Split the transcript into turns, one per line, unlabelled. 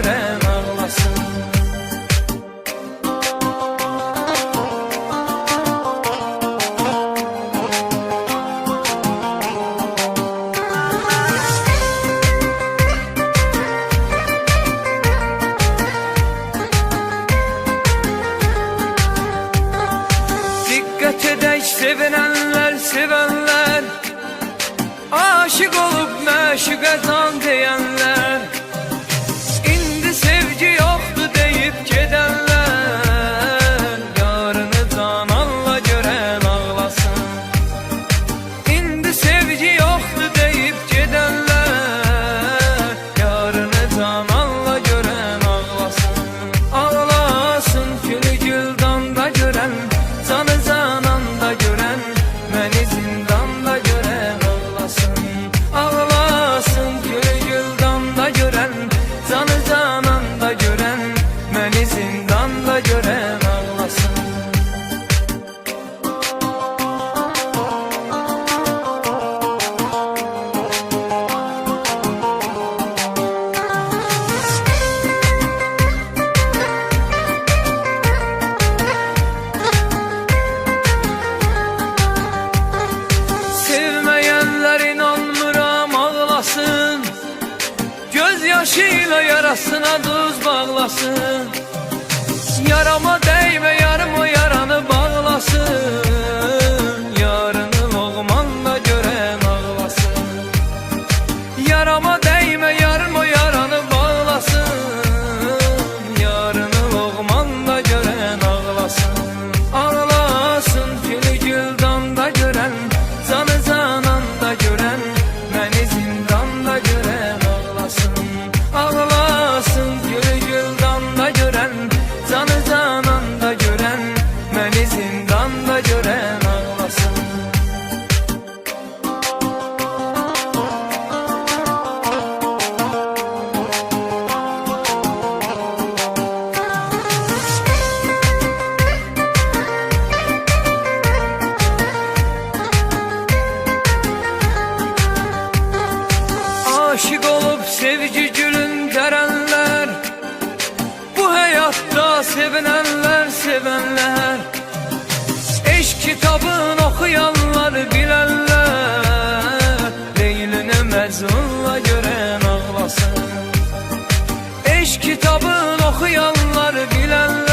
gören ağlasın. Dikkat edək sevinenler, sevenler, aşık olup məşuqə can deyənlər, indi sevgi yoxdur deyip gedənlər, yarını cananla görən ağlasın. İndi sevgi yoxdur deyip gedənlər, yarını cananla görən ağlasın. Ağlasın gülü güldanda görən, canı cananda görən, məni zindanda görən ağlasın. Ağlasın gülü güldanda görən, canı cananda görən, məni zindanda görən ağlasın. Sevməyənlər inanmıram ağlasın, göz yaşıyla yarasına duz bağlasın. Yarama değme yarımı yaranı bağlasın, yarını loğmanla gören ağlasın. Yarama değme yarımı yaranı bağlasın, yarını loğmanla gören ağlasın. Ağlasın gülü güldanda görən, canı cananda görən, məni zindanda görən ağlasın. Ağlasın gülü güldanda görən, canı cananda görən, məni zindanda görən ağlasın. Aşık olup sevgi gülün derenler, bu hayatta sevinenler, sevenler, eşk kitabını okuyanlar, bilenler, Leylini Mecnun'la gören ağlasın. Eşk kitabını okuyanlar, bilenler,